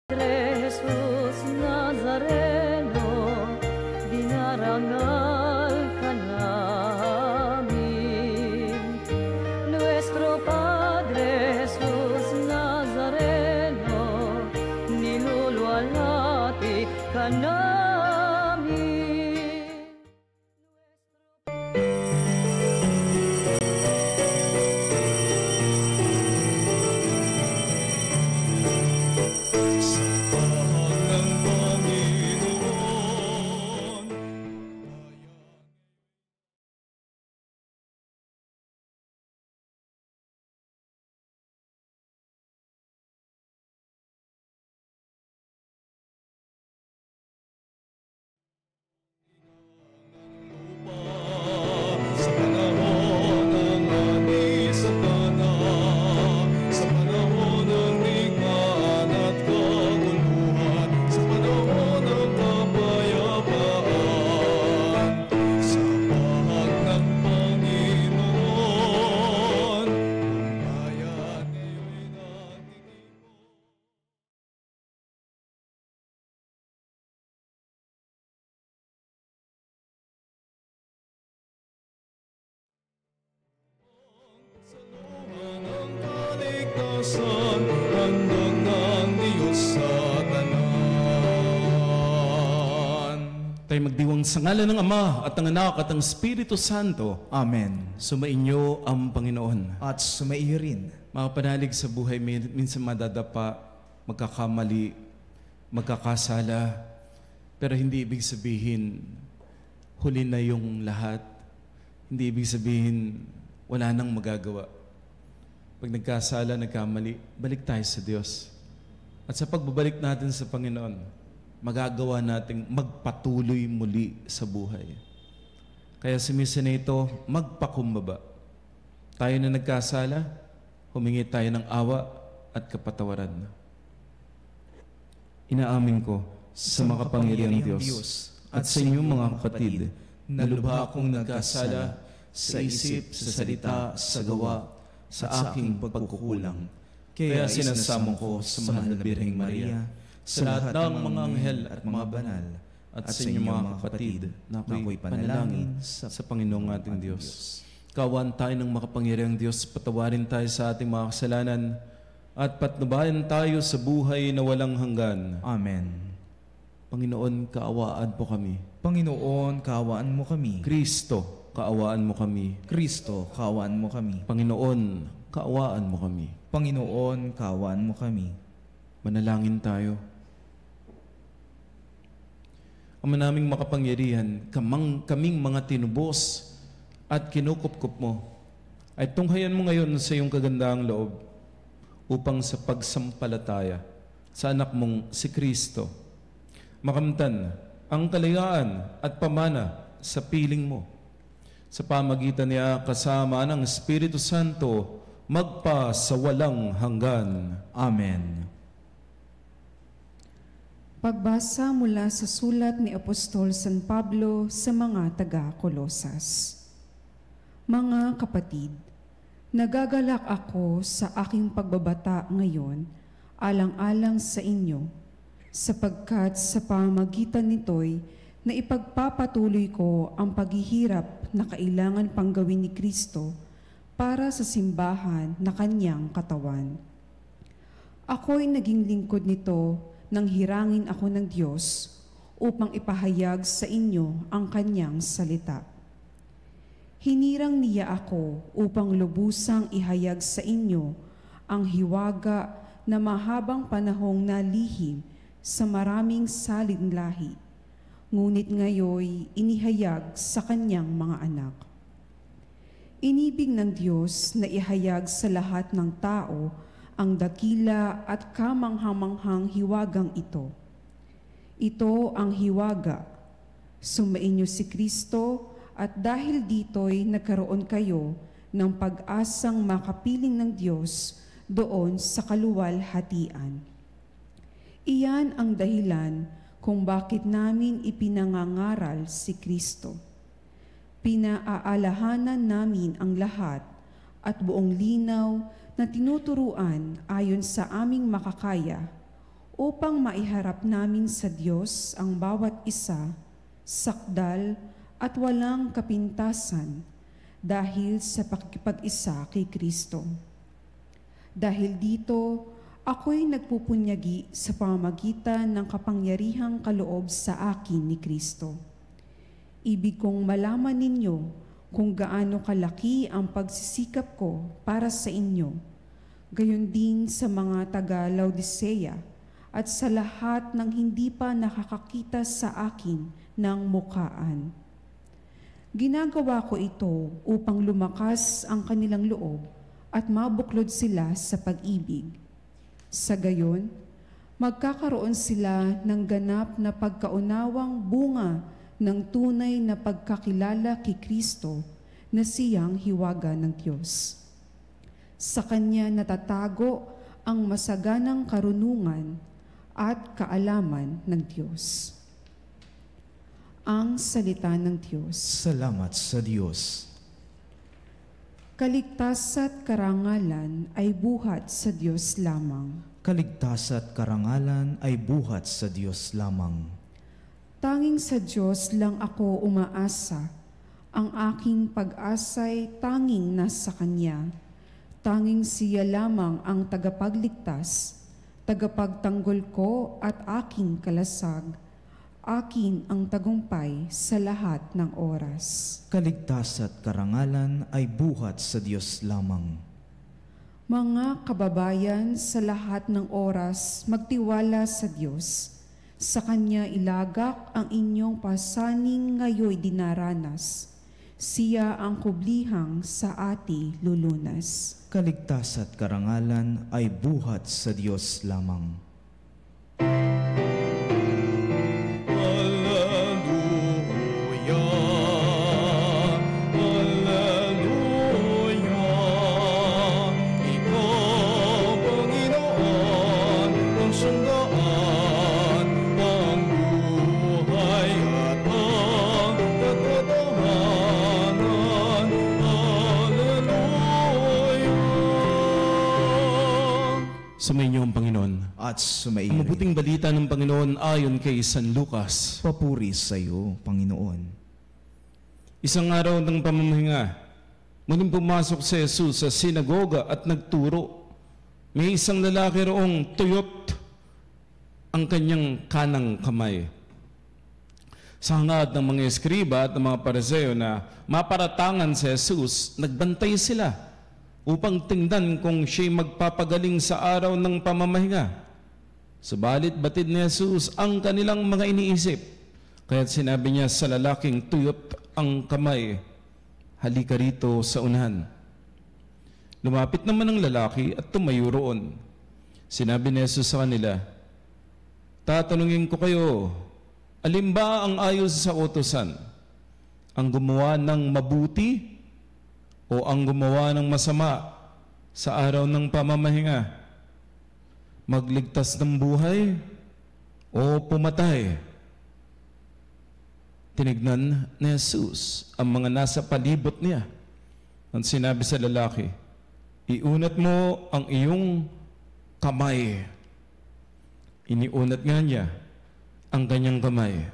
Jesus Nazareno, dinarangal ka namin. Nuestro Padre Jesus Nazareno, niluluwalhati ka namin. Tayo magdiwang sa ngalan ng Ama at ng Anak at ng Espiritu Santo. Amen. Sumainyo ang Panginoon. At sumaiyo rin. Mga panalig sa buhay, minsan madadapa, magkakamali, magkakasala, pero hindi ibig sabihin huli na yung lahat. Hindi ibig sabihin wala nang magagawa. Pag nagkasala, nagkamali, balik tayo sa Diyos. At sa pagbabalik natin sa Panginoon, magagawa nating magpatuloy muli sa buhay. Kaya sa misa na ito, magpakumbaba. Tayo na nagkasala, humingi tayo ng awa at kapatawaran. Inaamin ko sa makapangyarihang Diyos at sa inyong mga kapatid na lubha akong nagkasala sa isip, sa salita, sa gawa, sa aking pagkukulang. Kaya sinasamo ko sa mahal na Birheng Maria, sa lahat ng mga anghel at mga banal, at sa inyong mga kapatid na ako'y panalangin sa Panginoong ating Diyos. Kawan tayo ng makapangyarihang Diyos, patawarin tayo sa ating mga kasalanan, at patnubayan tayo sa buhay na walang hanggan. Amen. Panginoon, kaawaan po kami. Panginoon, kaawaan mo kami. Kristo, kaawaan mo kami. Kristo, kaawaan mo kami. Panginoon, kaawaan mo kami. Panginoon, kaawaan mo kami. Manalangin tayo. Ama naming makapangyarihan, kaming mga tinubos at kinukupkup mo, ay tunghayan mo ngayon sa iyong kagandahang loob upang sa pagsampalataya sa anak mong si Kristo, makamtan ang kalayaan at pamana sa piling mo. Sa pamagitan niya kasama ng Espiritu Santo, magpa sa walang hanggan. Amen. Pagbasa mula sa sulat ni Apostol San Pablo sa mga taga-Kolosas. Mga kapatid, nagagalak ako sa aking pagbabata ngayon, alang-alang sa inyo, sapagkat sa pamamagitan nito'y na ipagpapatuloy ko ang paghihirap na kailangan pang gawin ni Kristo para sa simbahan na kanyang katawan. Ako'y naging lingkod nito nang hirangin ako ng Diyos upang ipahayag sa inyo ang kanyang salita. Hinirang niya ako upang lubusang ihayag sa inyo ang hiwaga na mahabang panahong nalihim sa maraming salin lahi, ngunit ngayoy inihayag sa kanyang mga anak. Inibig ng Diyos na ihayag sa lahat ng tao ang dakila at kamanghamanghang hiwagang ito. Ito ang hiwaga. Sumainyo si Kristo at dahil dito'y nagkaroon kayo ng pag-asang makapiling ng Diyos doon sa kaluwalhatian. Iyan ang dahilan kung bakit namin ipinangangaral si Kristo. Pinaaalahanan namin ang lahat at buong linaw na tinuturuan ayon sa aming makakaya upang maiharap namin sa Diyos ang bawat isa, sakdal at walang kapintasan dahil sa pakikipag-isa kay Kristo. Dahil dito, ako'y nagpupunyagi sa pamamagitan ng kapangyarihang kaloob sa akin ni Kristo. Ibig kong malaman ninyo kung gaano kalaki ang pagsisikap ko para sa inyo, gayon din sa mga taga-Laodicea at sa lahat ng hindi pa nakakakita sa akin ng mukhaan. Ginagawa ko ito upang lumakas ang kanilang loob at mabuklod sila sa pag-ibig. Sa gayon, magkakaroon sila ng ganap na pagkaunawang bunga ng tunay na pagkakilala kay Kristo na siyang hiwaga ng Diyos. Sa Kanya natatago ang masaganang karunungan at kaalaman ng Diyos. Ang salita ng Diyos. Salamat sa Diyos. Kaligtas at karangalan ay buhat sa Diyos lamang. Kaligtas at karangalan ay buhat sa Diyos lamang. Tanging sa Diyos lang ako umaasa. Ang aking pag-asa'y tanging nasa Kanya. Tanging siya lamang ang tagapagligtas, tagapagtanggol ko at aking kalasag. Akin ang tagumpay sa lahat ng oras. Kaligtas at karangalan ay buhat sa Diyos lamang. Mga kababayan, sa lahat ng oras, magtiwala sa Diyos. Sa Kanya ilagak ang inyong pasaning ngayoy dinaranas. Siya ang kublihang sa ati lulunas. Kaligtas at karangalan ay buhat sa Diyos lamang. Sumainyo ang Panginoon. At Ang sumairin. mabuting balita ng Panginoon ayon kay San Lucas. Papuri sa iyo, Panginoon. Isang araw ng pamamahinga, muling pumasok si Jesus sa sinagoga at nagturo. May isang lalaki roong tuyot ang kanyang kanang kamay. Sa hangad ng mga eskriba at ng mga pariseo na maparatangan si Jesus, nagbantay sila upang tingnan kung siya'y magpapagaling sa araw ng pamamahinga. Subalit batid ni Jesus ang kanilang mga iniisip. Kaya't sinabi niya sa lalaking tuyot ang kamay, halika rito sa unahan. Lumapit naman ang lalaki at tumayo roon. Sinabi ni Jesus sa kanila, tatanungin ko kayo, alin ba ang ayon sa utusan? Ang gumawa ng mabuti o ang gumawa ng masama sa araw ng pamamahinga? Magligtas ng buhay o pumatay? Tinignan ni Jesus ang mga nasa palibot niya at sinabi sa lalaki, iunat mo ang iyong kamay. Iniunat nga niya ang kanyang kamay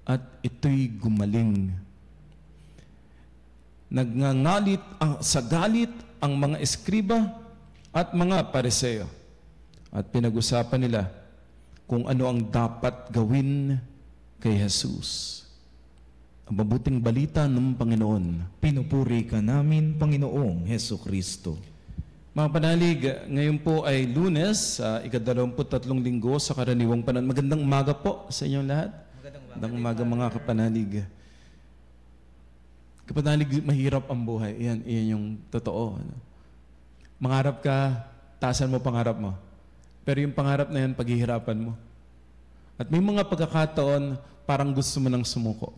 at ito'y gumaling. Nagngangalit sa galit ang mga eskriba at mga pariseo at pinag-usapan nila kung ano ang dapat gawin kay Jesus. Ang mabuting balita ng Panginoon. Pinupuri ka namin, Panginoong Heso Kristo. Mga panalig, ngayon po ay Lunes, ika-23 linggo sa karaniwang panahon. Magandang umaga po sa inyong lahat. Magandang umaga mga kapanalig. Kapanalig, mahirap ang buhay. Iyan yung totoo. Mangarap ka, taasan mo pangarap mo. Pero yung pangarap na yan, paghihirapan mo. At may mga pagkakataon, parang gusto mo nang sumuko.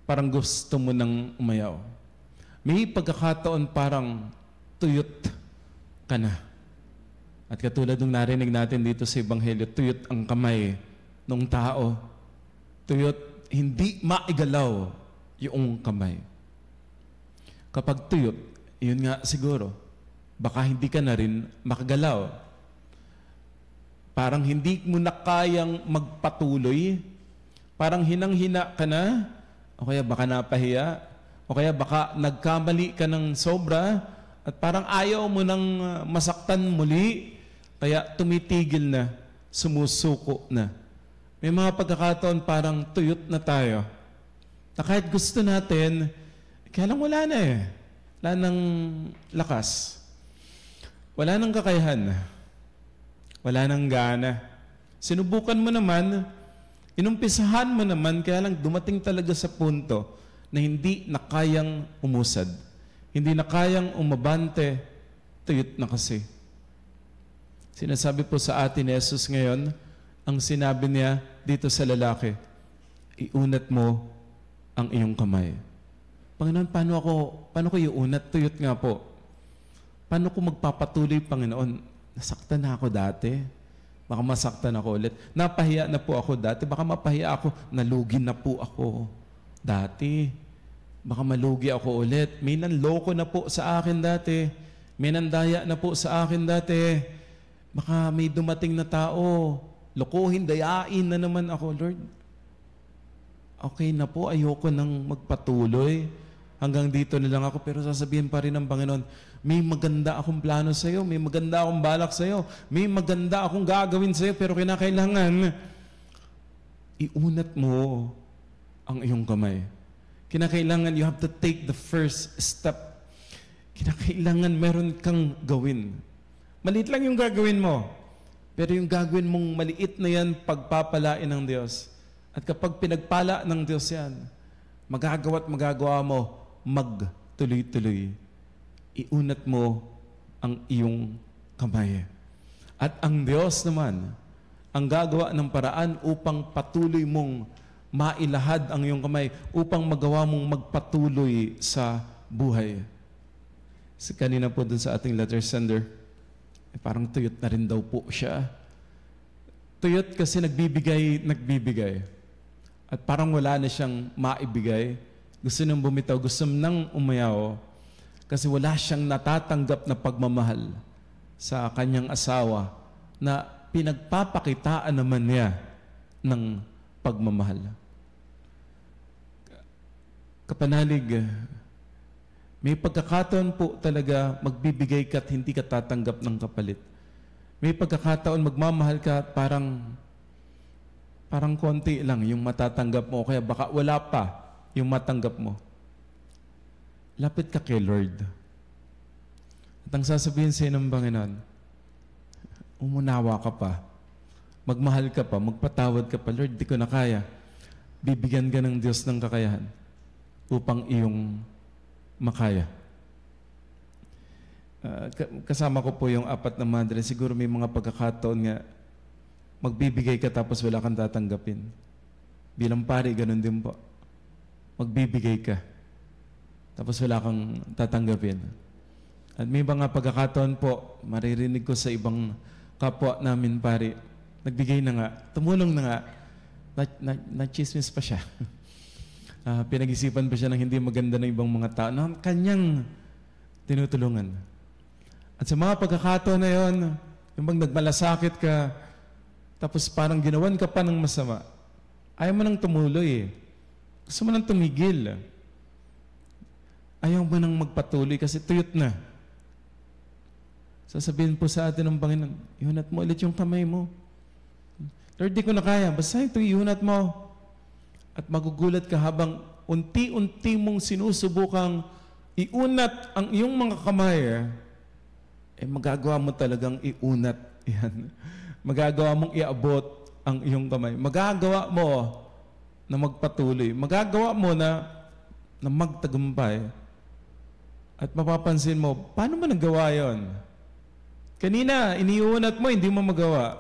Parang gusto mo nang umayaw. May pagkakataon parang tuyot ka na. At katulad ng narinig natin dito sa Ebanghelyo, tuyot ang kamay ng tao. Tuyot, hindi maigalaw yung kamay. Kapag tuyot, yun nga siguro, baka hindi ka na rin makagalaw. parang hindi mo na kayang magpatuloy, parang hinang-hina ka na, o kaya baka napahiya, o kaya baka nagkamali ka ng sobra, at parang ayaw mo nang masaktan muli, kaya tumitigil na, sumusuko na. May mga pagkakataon parang tuyot na tayo, na kahit gusto natin, kaya lang wala na eh. Wala nang lakas. Wala nang kakayahan. Wala nang gana. Sinubukan mo naman, inumpisahan mo naman, kaya lang dumating talaga sa punto na hindi na kayang umusad. Hindi na kayang umabante, tuyot na kasi. Sinasabi po sa atin ni Jesus ngayon, ang sinabi niya dito sa lalaki, iunat mo ang iyong kamay. Panginoon, paano ko iunat? Tuyot nga po. Paano ko magpapatuloy, Panginoon? Nasaktan na ako dati. Baka masaktan ako ulit. Napahiya na po ako dati. Baka mapahiya ako. Nalugi na po ako dati. Baka malugi ako ulit. May nanloko na po sa akin dati. May nandaya na po sa akin dati. Baka may dumating na tao. Lokohin, dayain na naman ako, Lord. Okay na po. Ayoko nang magpatuloy. Hanggang dito na lang ako. Pero sasabihin pa rin ng Panginoon, may maganda akong plano sa iyo, may maganda akong balak sa iyo, may maganda akong gagawin sa iyo, pero kinakailangan iunat mo ang iyong kamay. Kinakailangan you have to take the first step. Kinakailangan meron kang gawin. Maliit lang yung gagawin mo, pero yung gagawin mong maliit na yan, pagpapalain ng Diyos. At kapag pinagpala ng Diyos yan, magagawa mo magtuloy-tuloy. Iunat mo ang iyong kamay. At ang Diyos naman, ang gagawa ng paraan upang patuloy mong mailahad ang iyong kamay, upang magawa mong magpatuloy sa buhay. So, kanina po dun sa ating letter sender, parang tuyot na rin daw po siya. Tuyot kasi nagbibigay. At parang wala na siyang maibigay. Gusto nang bumitaw, gusto nang umayaw. Kasi wala siyang natatanggap na pagmamahal sa kanyang asawa na pinagpapakitaan naman niya ng pagmamahal. Kapanalig, may pagkakataon po talaga magbibigay ka at hindi ka tatanggap ng kapalit. May pagkakataon magmamahal ka at parang konti lang yung matatanggap mo, kaya baka wala pa yung matanggap mo. Lapit ka kay Lord. At ang sasabihin sa iyo ng Panginoon, umunawa ka pa, magmahal ka pa, magpatawad ka pa. Lord, di ko na kaya. Bibigyan ka ng Diyos ng kakayahan upang iyong makaya. Kasama ko po yung 4 na madre. Siguro may mga pagkakataon nga, magbibigay ka tapos wala kang tatanggapin. Bilang pari, ganun din po. Magbibigay ka tapos wala kang tatanggapin. At may mga pagkakataon po, maririnig ko sa ibang kapwa namin pari, nagbigay na nga, tumulong na nga, na-chismis pa siya. Pinag-isipan pa siya ng hindi maganda ng ibang mga tao na kanyang tinutulungan. At sa mga pagkakataon na yon, yung bang nagmalasakit ka, tapos parang ginawan ka pa ng masama, ayaw mo nang tumuloy eh. Gusto mo nang tumigil. Ayaw mo nang magpatuloy kasi tuyot na. Sasabihin po sa atin ng Panginoon, iunat mo ulit yung kamay mo. Lord, di ko na kaya. Basta ito, iunat mo. At magugulat ka habang unti-unti mong sinusubukang iunat ang iyong mga kamay, magagawa mo talagang iunat yan. Magagawa mong iabot ang iyong kamay. Magagawa mo na magpatuloy. Magagawa mo na magtagumpay. At mapapansin mo, paano mo nagawa yon? Kanina, iniunat mo, hindi mo magawa.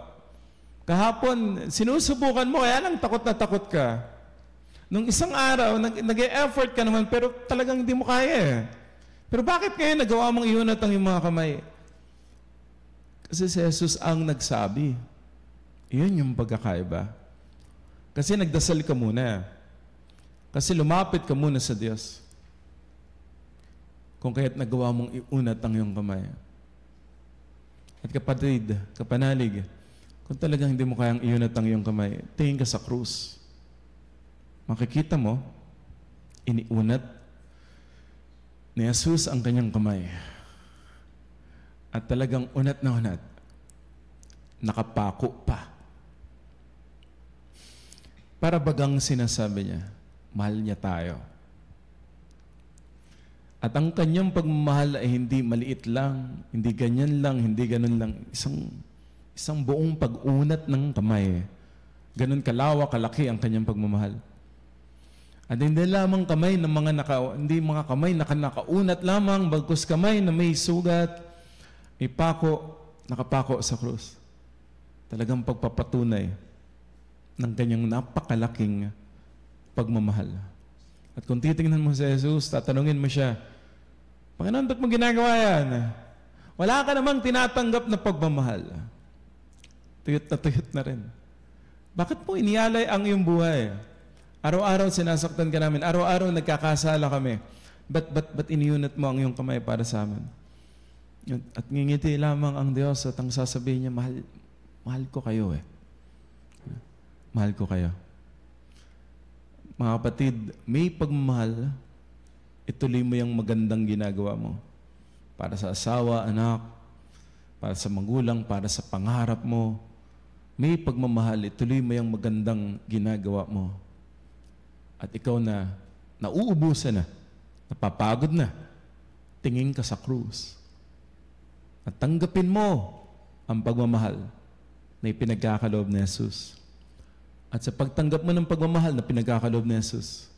Kahapon, sinusubukan mo, kaya lang takot na takot ka. Nung isang araw, nag-e-effort ka naman, pero talagang hindi mo kaya. Pero bakit ngayon nagawa mong iunat ang iyong mga kamay? Kasi si Jesus ang nagsabi. Iyon yung pagkakaiba. Kasi nagdasal ka muna. Kasi lumapit ka muna sa Diyos. Kung kaya't nagawa mong iunat ang iyong kamay. At kapatid, kapanalig, Kung talagang hindi mo kayang iunat ang iyong kamay, tingin ka sa krus. Makikita mo, iniunat ni Jesus ang kanyang kamay. At talagang unat na unat, nakapako pa. Para bagang sinasabi niya, mahal niya tayo. At ang kanyang pagmamahal ay hindi maliit lang, hindi ganyan lang, hindi ganun lang. Isang buong pag-unat ng kamay. Ganun kalawak, kalaki ang kanyang pagmamahal. At hindi lamang kamay ng hindi mga kamay na nakaunat lamang, bagkus kamay na may sugat, may pako, nakapako sa krus. Talagang pagpapatunay ng kanyang napakalaking pagmamahal. At kung titingnan mo si Jesus, tatanungin mo siya, Panginoon, ba't mo ginagawa yan? Wala ka namang tinatanggap na pagmamahal. Tuyot na rin. Bakit mo inialay ang iyong buhay? Araw-araw sinasaktan ka namin. Araw-araw nagkakasala kami. Ba't iniunat mo ang iyong kamay para sa amin? At ngingiti lamang ang Diyos at ang sasabihin niya, mahal ko kayo eh. Mahal ko kayo. Mga kapatid, may pagmamahal, ituloy mo yung magandang ginagawa mo. Para sa asawa, anak, para sa magulang, para sa pangarap mo. May pagmamahal, ituloy mo yung magandang ginagawa mo. At ikaw na nauubusan na, napapagod na, tingin ka sa krus. At tanggapin mo ang pagmamahal na ipinagkakaloob ni Jesus. At sa pagtanggap mo ng pagmamahal na pinagkakaloob ni Jesus,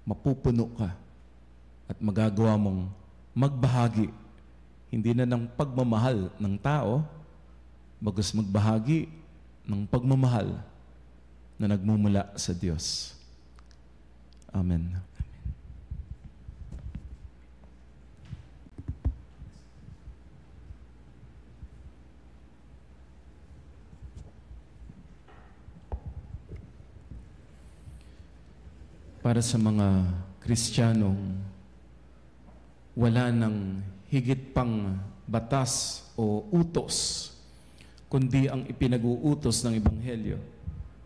mapupuno ka at magagawa mong magbahagi, hindi na ng pagmamahal ng tao, bagus magbahagi ng pagmamahal na nagmumula sa Diyos. Amen. Para sa mga Kristiyanong wala nang higit pang batas o utos, kundi ang ipinag-uutos ng Ebanghelyo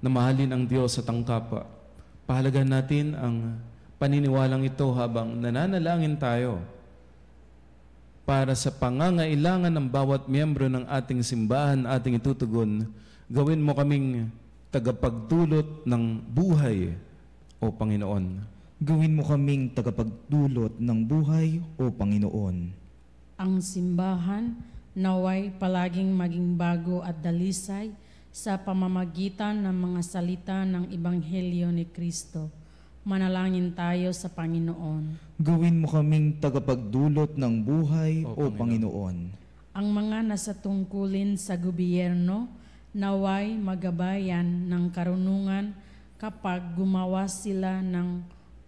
na mahalin ang Diyos at ang kapwa. Pahalagan natin ang paniniwalang ito habang nananalangin tayo para sa pangangailangan ng bawat miyembro ng ating simbahan, ating itutugon. Gawin mo kaming tagapagdulot ng buhay, O Panginoon. Gawin mo kaming tagapagdulot ng buhay, O Panginoon. Ang simbahan naway palaging maging bago at dalisay sa pamamagitan ng mga salita ng Ebanghelyo ni Kristo. Manalangin tayo sa Panginoon. Gawin mo kaming tagapagdulot ng buhay, O Panginoon. Ang mga nasa tungkulin sa gobyerno naway magabayan ng karunungan kapag gumawa sila ng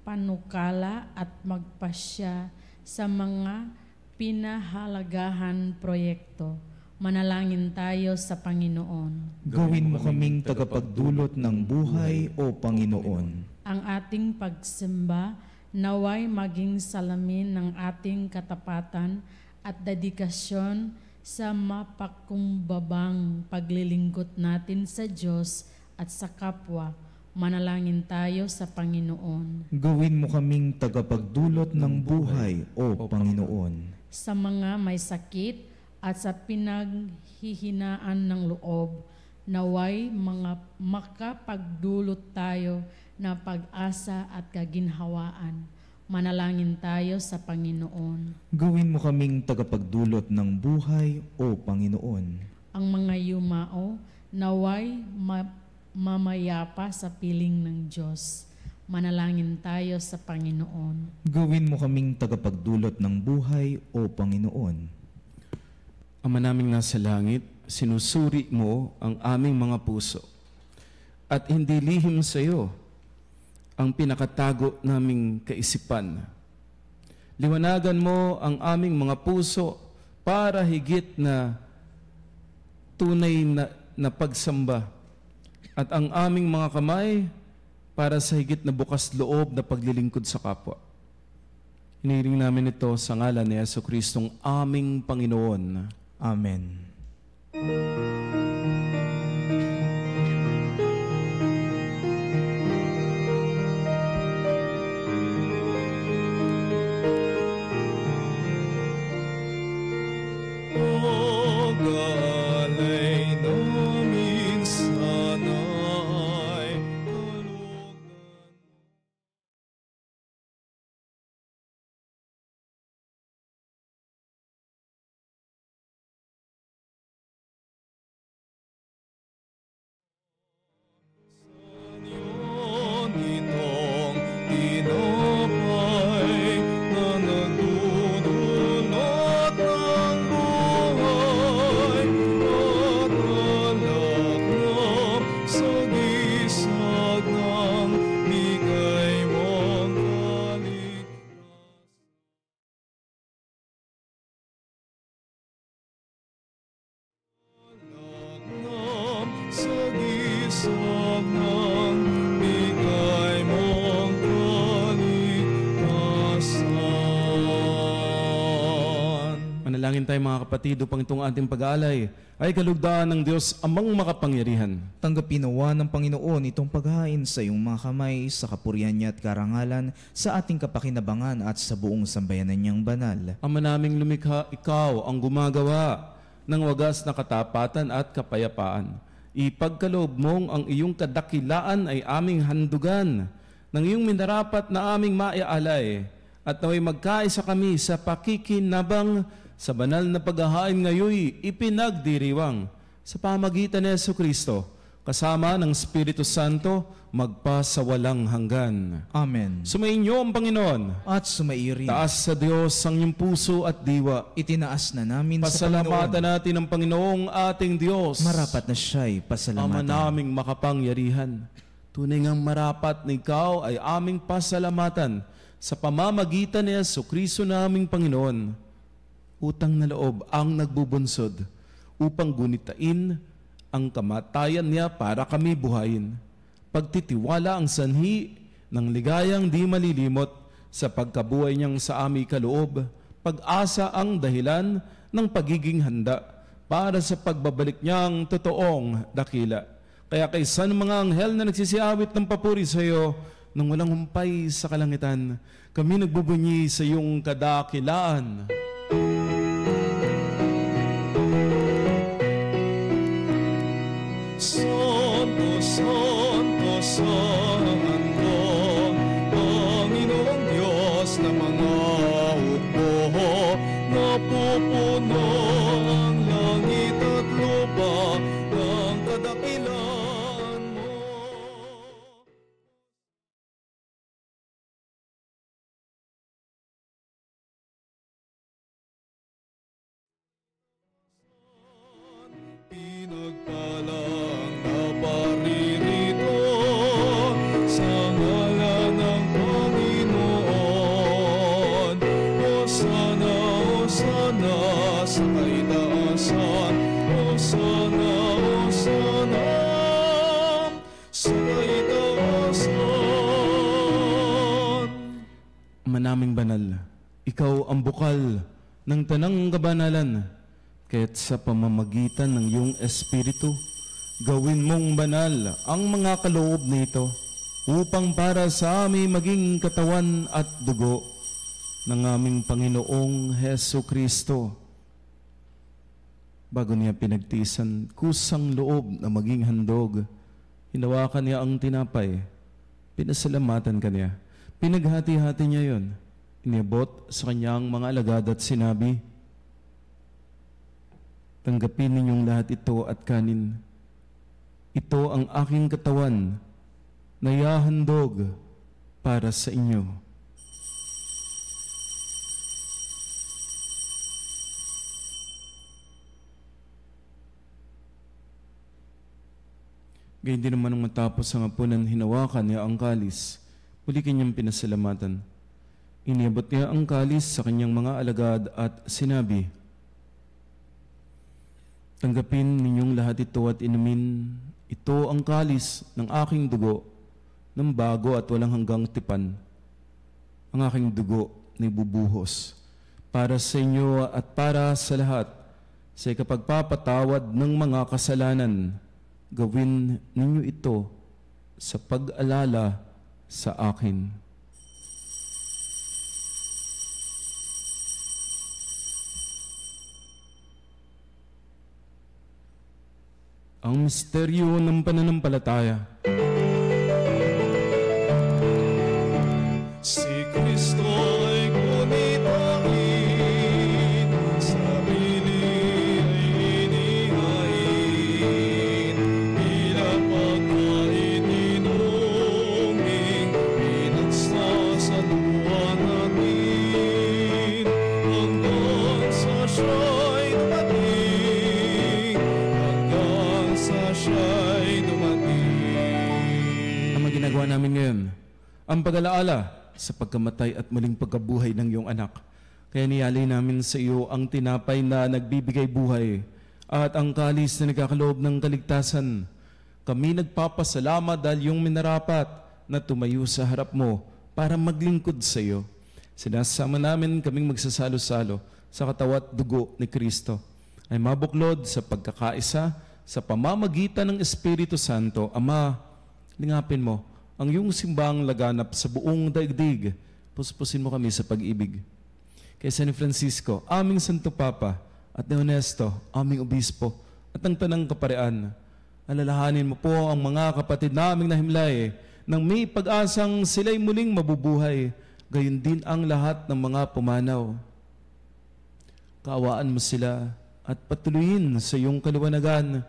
panukala at magpasya sa mga pinahalagahan proyekto. Manalangin tayo sa Panginoon. Gawin mo kaming tagapagdulot ng buhay, O Panginoon. Ang ating pagsimba naway maging salamin ng ating katapatan at dedikasyon sa mapakumbabang paglilingkod natin sa Diyos at sa kapwa. Manalangin tayo sa Panginoon. Gawin mo kaming tagapagdulot ng buhay, O Panginoon. Sa mga may sakit at sa pinaghihinaan ng loob, naway mga makapagdulot tayo na pag-asa at kaginhawaan. Manalangin tayo sa Panginoon. Gawin mo kaming tagapagdulot ng buhay, O Panginoon. Ang mga yumao, naway mamayapa sa piling ng Diyos. Manalangin tayo sa Panginoon. Gawin mo kaming tagapagdulot ng buhay, O Panginoon. Ama naming nasa langit, sinusuri mo ang aming mga puso at hindi lihim sa iyo ang pinakatago naming kaisipan. Liwanagan mo ang aming mga puso para higit na tunay na pagsamba at ang aming mga kamay para sa higit na bukas loob na paglilingkod sa kapwa. Hinihiling namin ito sa ngalan ni Jesucristong aming Panginoon. Amen. Manalangin tayo mga kapatid upang itong ating pag-aalay ay kalugdaan ng Diyos amang makapangyarihan. Tanggapin nawa ng Panginoon itong paghain sa iyong mga kamay sa kapurihan niya at karangalan sa ating kapakinabangan at sa buong sambayanan niyang banal. Ama naming lumikha, ikaw ang gumagawa ng wagas na katapatan at kapayapaan. Ipagkaloob mong ang iyong kadakilaan ay aming handugan ng iyong minarapat na aming maialay at naway magkaisa kami sa pakikinabang sa banal na paghahain ngayoy ipinagdiriwang sa pamagitan ni Jesucristo kasama ng Espiritu Santo magpa sa walang hanggan. Amen. Sumainyo ang Panginoon. At sumairin. Taas sa Diyos ang iyong puso at diwa. Itinaas na namin sa Pasalamatan Panginoon. natin ang Panginoong ating Diyos. Marapat na siya'y Ama pasalamatan. naming makapangyarihan. Tunay ngang marapat na ikaw ay aming pasalamatan sa pamamagitan ni Jesucristo naming Panginoon. Utang na loob ang nagbubunsod upang gunitain ang kamatayan niya para kami buhayin. Pagtitiwala ang sanhi ng ligayang di malilimot sa pagkabuhay niyang sa aming kaloob, pag-asa ang dahilan ng pagiging handa para sa pagbabalik niyang totoong dakila. Kaya kaysa ng mga anghel na nagsisiawit ng papuri sa iyo nang walang humpay sa kalangitan, kami nagbubunyi sa iyong kadakilaan. Santo, Santo, Santo, Panginoong Diyos na mga hukbo, napupuno ang langit at lupa ng kadakilaan mo. Pinagpalang na paririto sa ngalan ng Panginoon. Hosana, Hosana sa kaitaasan. Hosana, Hosana sa kaitaasan. Manaming banal, ikaw ang bukal ng tanang kabanalan. Kaya't sa pamamagitan ng iyong Espiritu, gawin mong banal ang mga kaloob nito upang para sa amin maging katawan at dugo ng aming Panginoong Heso Kristo. Bago niya pinagtiisan, kusang loob na maging handog, hinawakan niya ang tinapay, pinasalamatan kaniya, pinaghati-hati niya yon, iniabot sa kanyang mga alagad at sinabi, tanggapin ninyong lahat ito at kanin. Ito ang aking katawan na yahandog para sa inyo. Gayun din naman nung matapos ang hapunan, hinawakan niya ang kalis. Muli kanyang pinasalamatan. Iniabot niya ang kalis sa kanyang mga alagad at sinabi, tanggapin ninyong lahat ito at inumin. Ito ang kalis ng aking dugo, ng bago at walang hanggang tipan. Ang aking dugo na ibubuhos para sa inyo at para sa lahat sa ikapagpapatawad ng mga kasalanan. Gawin ninyo ito sa pag-alala sa akin. Ang misteryo ng pananampalataya. Si Kristo ay gunitain, sarili ay inihain, bilang pagkain inuming, pinagsasaluhan natin, hanggang sa siya'y dumating, hanggang sa siya'y dumating. Ang mga ginagawa namin ngayon, ang pag-alaala sa pagkamatay at muling pagkabuhay ng iyong anak. Kaya niyalay namin sa iyo ang tinapay na nagbibigay buhay at ang kalis na nagkakaloob ng kaligtasan. Kami nagpapasalamat dahil yung minarapat na tumayo sa harap mo para maglingkod sa iyo. Sinasama namin kaming magsasalo-salo sa katawan at dugo ni Kristo ay mabuklod sa pagkakaisa sa pamamagitan ng Espiritu Santo. Ama, lingapin mo ang iyong simbang laganap sa buong daigdig. Puspusin mo kami sa pag-ibig. Kay San Francisco, aming Santo Papa, at ni Honesto, aming Obispo, at ang tanang kaparean, alalahanin mo po ang mga kapatid naming nahimlay nang may pag-asang sila'y muling mabubuhay, gayon din ang lahat ng mga pumanaw. Kaawaan mo sila at patuloyin sa iyong kaliwanagan.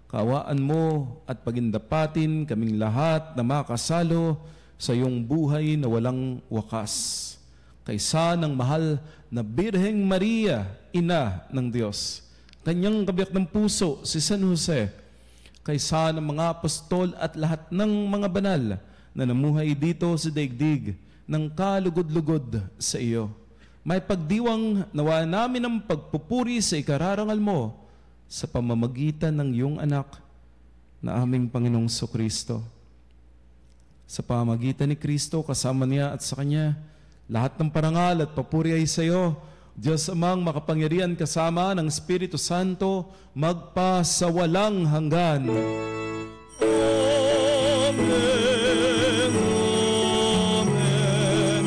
Kaawaan mo at pagindapatin kaming lahat na makasalo sa iyong buhay na walang wakas. Kaysa ng mahal na Birheng Maria, Ina ng Diyos, kanyang kabiyak ng puso si San Jose, kaysa ng mga apostol at lahat ng mga banal na namuhay dito sa daigdig ng kalugod-lugod sa iyo. May pagdiwang nawa namin ang pagpupuri sa ikararangal mo sa pamamagitan ng iyong anak na aming Panginoong Kristo. Sa pamamagitan ni Kristo, kasama niya at sa Kanya, lahat ng parangal at papuri ay sa iyo, Diyos Amang makapangyarihan kasama ng Espiritu Santo, magpa sa walang hanggan. Amen. Amen.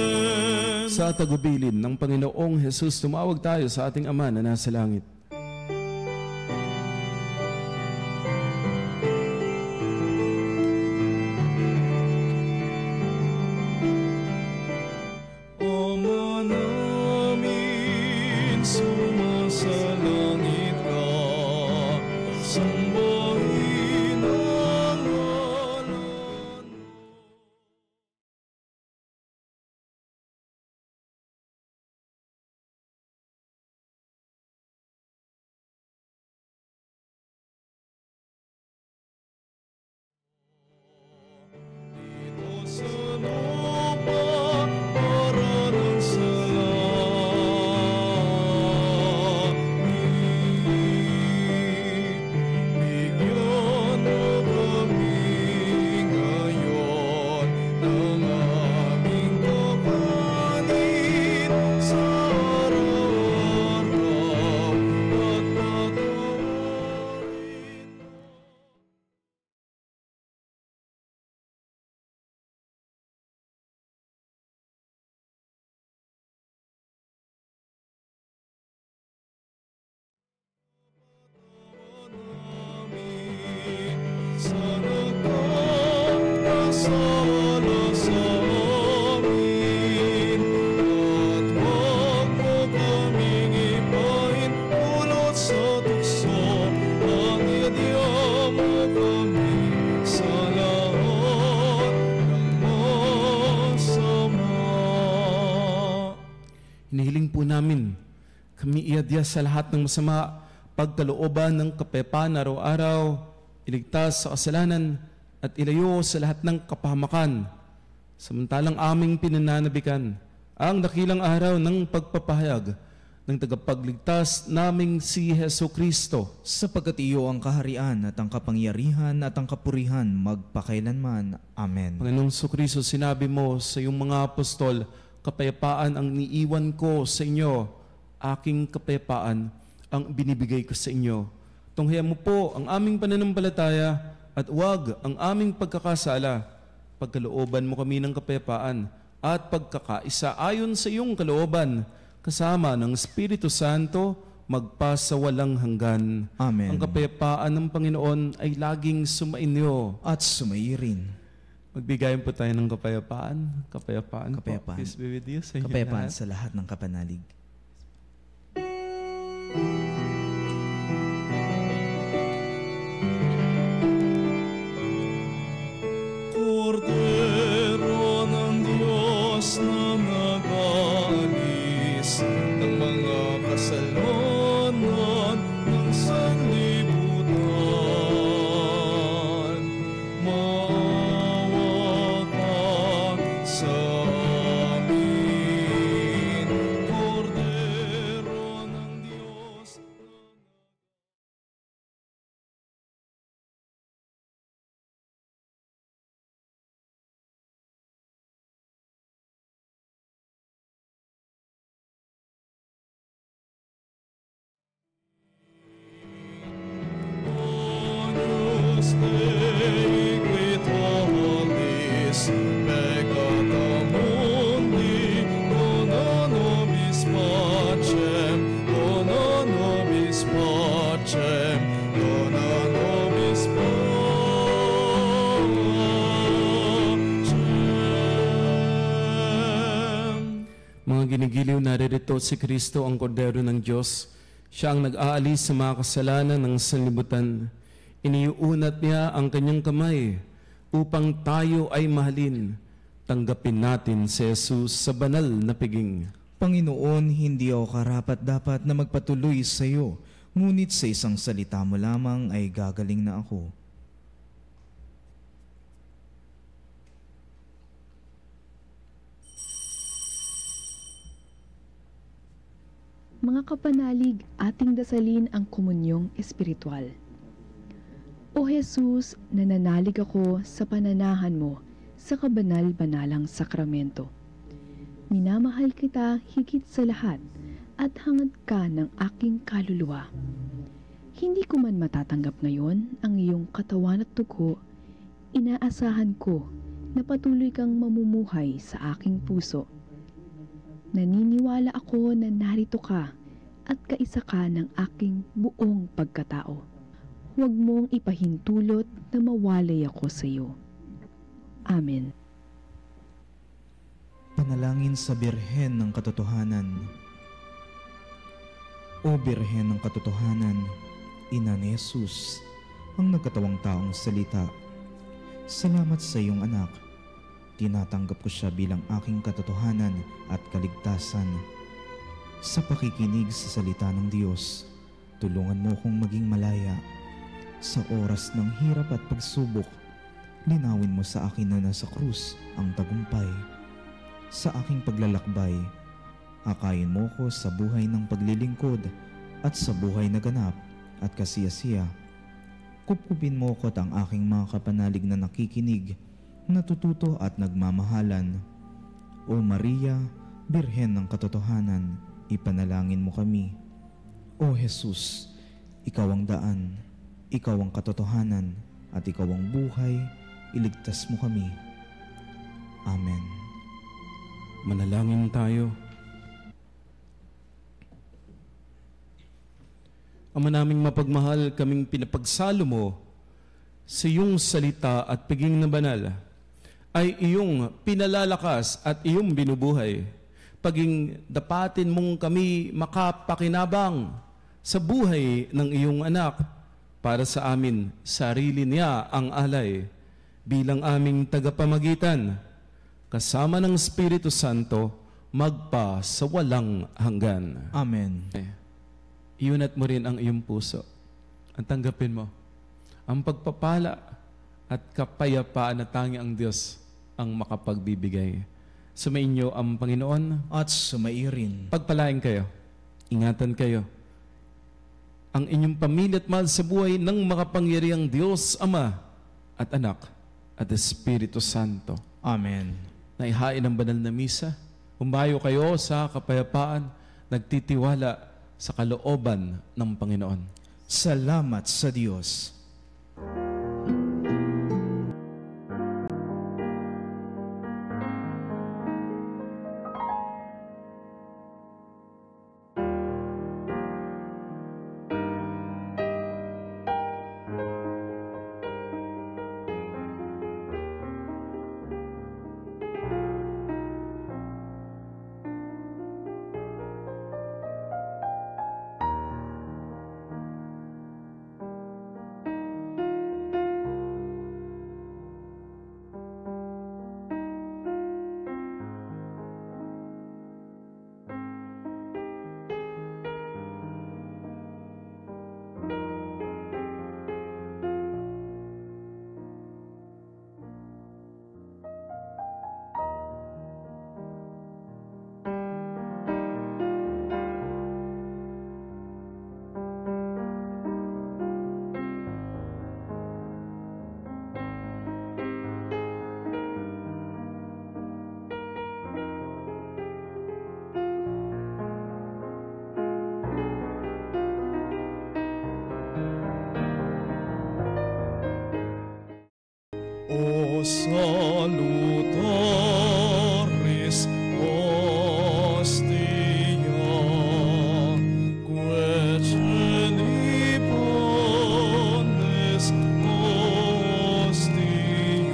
Amen. Sa tagubilin ng Panginoong Jesus, tumawag tayo sa ating Ama na nasa langit. Ama namin, sumasalangit ka, sambahin ang ngalan mo. Dito sa lupa, para ng salangit. Bigyan mo kami ngayon ng aming kakanin sa araw-araw at patawarin mo. Namin sa nagkakasala sa amin, at huwag mo kaming ipahin pulot sa tukso, at iadya mo kami sa lahat ng masama. Hinihiling po namin, kami iadya sa lahat ng masama, pagkalooban ng kapayapaan araw-araw, iligtas sa kasalanan, at ilayo sa lahat ng kapahamakan. Samantalang aming pinananabikan ang dakilang araw ng pagpapahayag ng tagapagligtas naming si Hesu Kristo. Sapagkat iyo ang kaharian at ang kapangyarihan at ang kapurihan magpakailanman. Amen. Panginoong Kristo, sinabi mo sa iyong mga apostol, kapayapaan ang niiwan ko sa inyo, aking kapayapaan ang binibigay ko sa inyo. Tunghayan mo po ang aming pananampalataya at huwag ang aming pagkakasala. Pagkalooban mo kami ng kapayapaan at pagkakaisa ayon sa iyong kalooban, kasama ng Espiritu Santo, magpa sa walang hanggan. Amen. Ang kapayapaan ng Panginoon ay laging sumainyo. At sumairin. Magbigayin po tayo ng kapayapaan. Kapayapaan. Kapayapaan. Peace be with you sa inyo Kapayapaan lahat. sa lahat ng kapanalig. Kordero ng Diyos na nag-aalis ng mga kasalanan ng sanlibutan, maawa ka sa amin. Kordero Dei qui tollis peccata mundi, dona nobis pacem, dona nobis pacem, dona nobis pacem. Mga ginigiliw, naririto si Kristo, ang kordero ng Diyos. Siya ang nag-aalis sa mga kasalanan ng sanlibutan. Iniuunat niya ang kanyang kamay upang tayo ay mahalin. Tanggapin natin si Jesus sa banal na piging. Panginoon, hindi ako karapat-dapat na magpatuloy sa iyo, ngunit sa isang salita mo lamang ay gagaling na ako. Mga kapanalig, ating dasalin ang komunyong espiritual. O Jesus, nananalig ako sa pananahan mo sa kabanal-banalang sakramento. Minamahal kita higit sa lahat at hangad ka ng aking kaluluwa. Hindi ko man matatanggap ngayon ang iyong katawan at dugo, inaasahan ko na patuloy kang mamumuhay sa aking puso. Naniniwala ako na narito ka at kaisa ka ng aking buong pagkatao. Huwag mong ipahintulot na mawalay ako sa iyo. Amen. Panalangin sa Birhen ng Katotohanan. O Birhen ng Katotohanan, Ina ni Jesus, ang nagkatawang taong salita, salamat sa iyong anak. Tinatanggap ko siya bilang aking katotohanan at kaligtasan. Sa pakikinig sa salita ng Diyos, tulungan mo akong maging malaya. Sa oras ng hirap at pagsubok, linawin mo sa akin na nasa krus ang tagumpay. Sa aking paglalakbay, akayin mo ko sa buhay ng paglilingkod at sa buhay na ganap at kasiyasiya. Kupkupin mo ko at ang aking mga kapanalig na nakikinig, natututo at nagmamahalan. O Maria, Birhen ng Katotohanan, ipanalangin mo kami. O Jesus, ikaw ang daan, ikaw ang katotohanan, at ikaw ang buhay, iligtas mo kami. Amen. Manalangin tayo. Ama naming mapagmahal, kaming pinapagsalo mo sa iyong salita at piging na banal ay iyong pinalalakas at iyong binubuhay. Paging dapatin mong kami makapakinabang sa buhay ng iyong anak para sa amin, sarili niya ang alay bilang aming tagapamagitan kasama ng Espiritu Santo magpa sa walang hanggan. Amen. Iunat mo rin ang iyong puso. Ang tanggapin mo ang pagpapala at kapayapaan na tanging ang Diyos ang makapagbibigay. Sumainyo ang Panginoon. At sumairin. Pagpalain kayo. Ingatan kayo. Ang inyong pamilya at mahal sa buhay ng makapangyarihang Diyos, Ama at Anak at Espiritu Santo. Amen. Naihain ang banal na misa. Humayo kayo sa kapayapaan, nagtitiwala sa kalooban ng Panginoon. Salamat sa Diyos. O salutaris hostia, quae celi pones ostium,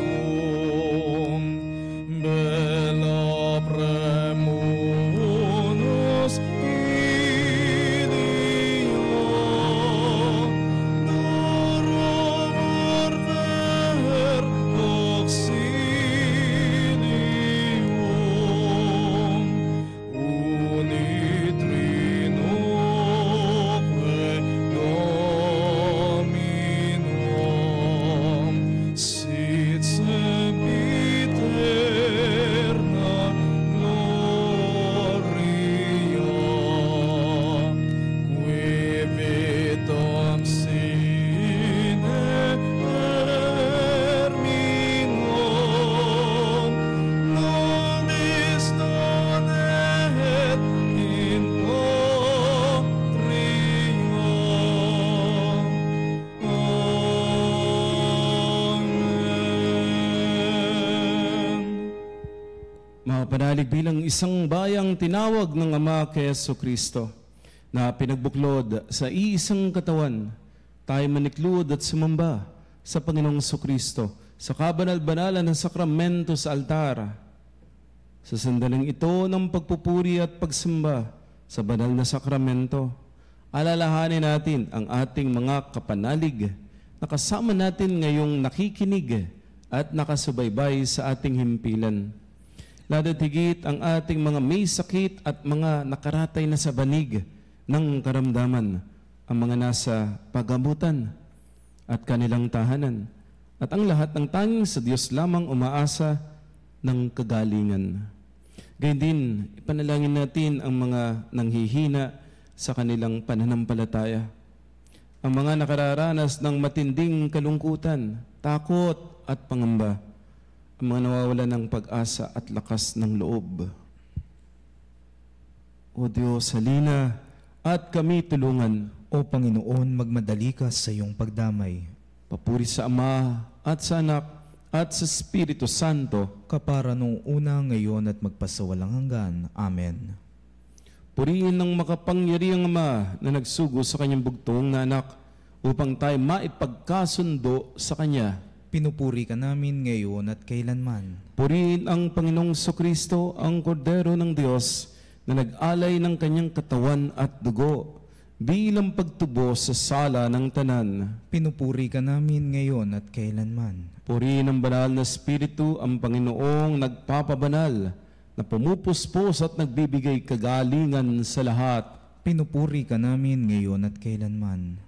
bella premunus Panalig bilang isang bayang tinawag ng Ama kay Jesucristo na pinagbuklod sa iisang katawan, tayo maniklod at sumamba sa Panginoong Jesucristo sa kabanal-banalan ng sakramento sa altar. Sa sandaling ito ng pagpupuri at pagsamba sa banal na sakramento, alalahanin natin ang ating mga kapanalig na kasama natin ngayong nakikinig at nakasubaybay sa ating himpilan. Lalo't higit ang ating mga may sakit at mga nakaratay na sa banig ng karamdaman, ang mga nasa pagamutan at kanilang tahanan, at ang lahat ng tanging sa Diyos lamang umaasa ng kagalingan. Gayun din, ipanalangin natin ang mga nanghihina sa kanilang pananampalataya, ang mga nakararanas ng matinding kalungkutan, takot at pangamba, ang mga nawawala ng pag-asa at lakas ng loob. O Diyos, halina at kami tulungan. O Panginoon, magmadali ka sa iyong pagdamay. Papuri sa Ama at sa Anak at sa Espiritu Santo, Kapara nung una, ngayon at magpasawalang hanggan. Amen. purihin ng makapangyarihang Ama na nagsugo sa kanyang bugtong na anak upang tayo maipagkasundo sa Kanya. Pinupuri ka namin ngayon at kailanman. Purihin ang Panginoong Jesucristo, ang Kordero ng Diyos, na nag-alay ng kanyang katawan at dugo bilang pagtubo sa sala ng tanan. Pinupuri ka namin ngayon at kailanman. Purihin ng banal na Espiritu ang Panginoong nagpapabanal, na pumupuspos at nagbibigay kagalingan sa lahat. Pinupuri ka namin ngayon at kailanman.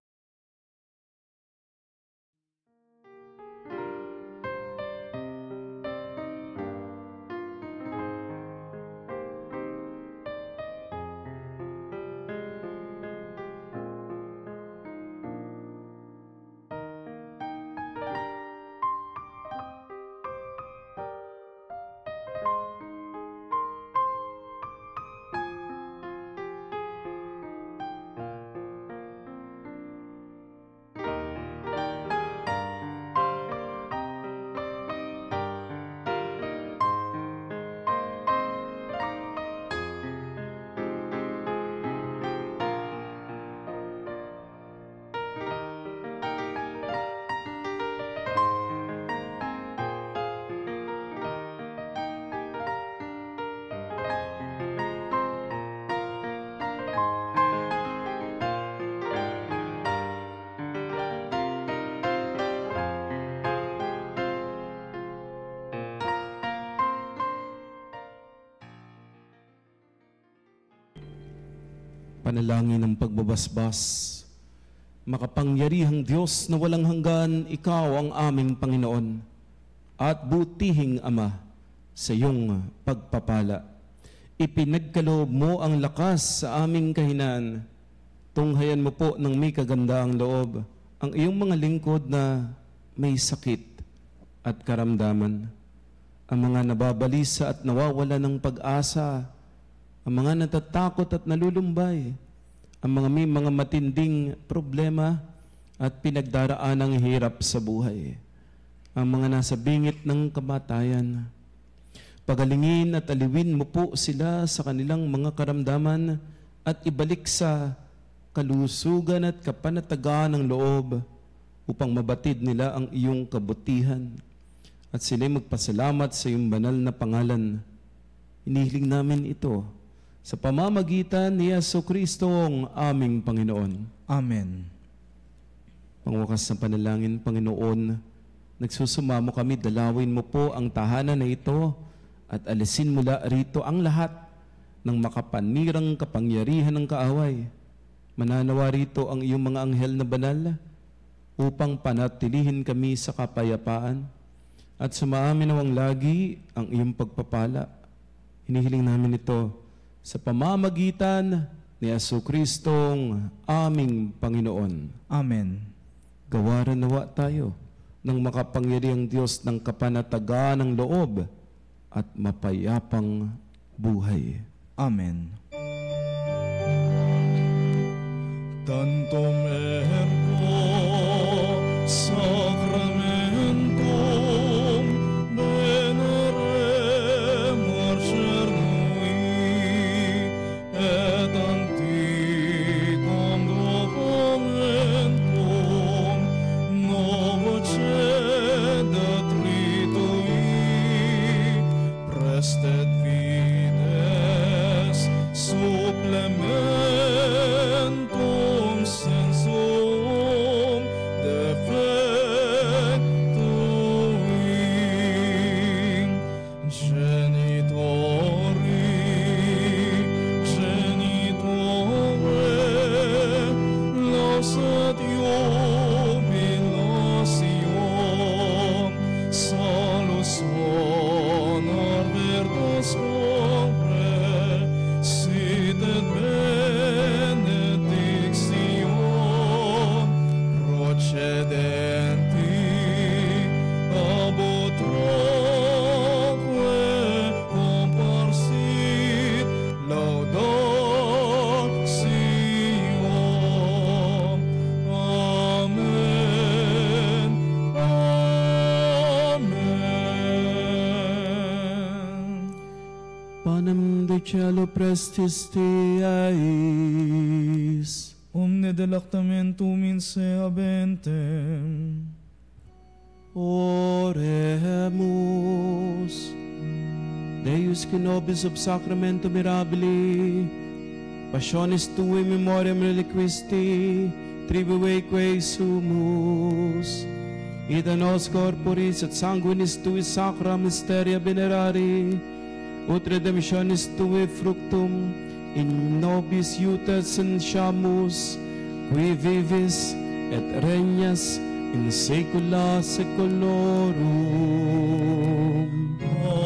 Panalangin ng pagbabasbas. Makapangyarihang Diyos na walang hanggan, Ikaw ang aming Panginoon at butihing Ama, sa iyong pagpapala. Ipinagkaloob mo ang lakas sa aming kahinaan. Tunghayan mo po ng may kagandaang loob ang iyong mga lingkod na may sakit at karamdaman, ang mga nababalisa at nawawala ng pag-asa, ang mga natatakot at nalulumbay, ang mga may mga matinding problema at pinagdaraan ng hirap sa buhay. ang mga nasa bingit ng kamatayan. Pagalingin at aliwin mo po sila sa kanilang mga karamdaman at ibalik sa kalusugan at kapanatagan ng loob upang mabatid nila ang iyong kabutihan at sila'y magpasalamat sa iyong banal na pangalan. Inihiling namin ito sa pamamagitan ni Jesucristo ang aming Panginoon. Amen. Pangwakas ng panalangin, Panginoon, nagsusumamo kami, dalawin mo po ang tahanan na ito at alisin mula rito ang lahat ng makapanirang kapangyarihan ng kaaway. Mananawa rito ang iyong mga anghel na banal upang panatilihin kami sa kapayapaan at sumaamin nawang lagi ang iyong pagpapala. Hinihiling namin ito sa pamamagitan ni Jesucristong aming Panginoon. Amen. Gawaran nawa tayo ng makapangyarihang Diyos ng kapanatagan ng loob at mapayapang buhay. Amen. Tantum ergo sacramentum veneremur cernui et antiquam documentum novo cedet ritui prestet fides supplementum sensum defectui genitore lauset jubilatio salus honor virtus omne sit et benedictio procedenti ab utroque comparsit laudatio. Amen. Amen. Panem de cielo prestis Teis, Omne delectamentum in se habentem. oremus. Deus que nobis ob sacramento mirabili, passionis tui memoriam reliquisti, tribueque sumus, ida nos corporis et sanguinis tui sacra mysteria venerari, ut redemptionis tui fructum in nobis iutas sensiamus, qui vivis et regnas in saecula saeculorum. Amen.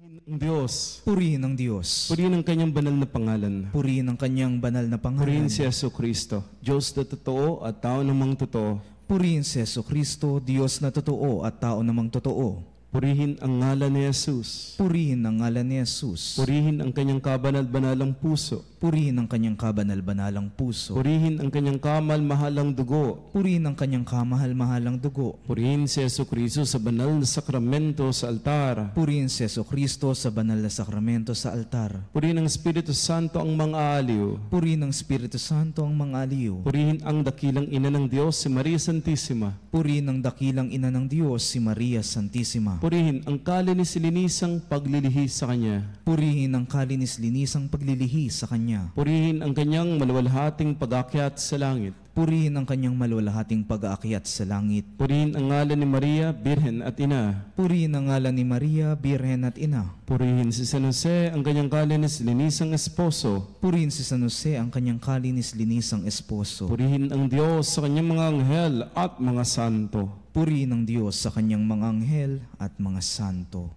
Purihin ang Diyos. Purihin ang Diyos. Purihin ang kanyang banal na pangalan. Purihin ang kanyang banal na pangalan. Purihin si Jesucristo, Diyos na totoo at tao namang totoo. Purihin si Jesucristo, Diyos na totoo at tao namang totoo. Purihin ang ngalan ni Jesus. Purihin ang ngalan ni Jesus. Purihin ang kanyang kabanal-banalang puso. Purihin ang kanyang kabanal-banalang puso. Purihin ang kanyang kamal-mahalang dugo. Purihin ang kanyang kamahal-mahalang dugo. Purihin si Jesucristo sa banal na sakramento sa altar. Purihin si Jesucristo sa banal na sakramento sa altar. Purihin ang Espiritu Santo ang mga aliw. Purihin ang Espiritu Santo ang mga aliw. Purihin ang dakilang ina ng Diyos, si Maria Santissima. Purihin ang dakilang ina ng Diyos, si Maria Santissima. Purihin ang kalinis-linisang paglilihi sa Kanya. Purihin ang kalinis-linisang paglilihi sa Kanya. Purihin ang kanyang maluwalhating pag-akyat sa langit. Purihin ang kanyang maluwalhating pag-aakyat sa langit. Purihin ang ngalan ni Maria, Birhen at Ina. Purihin ang ngalan ni Maria, Birhen at Ina. Purihin si San Jose, ang kanyang kalinis-linisang esposo. Purihin si San Jose, ang kanyang kalinis-linisang esposo. Purihin ang Diyos sa kanyang mga anghel at mga santo. Purihin ang Diyos sa kanyang mga anghel at mga santo.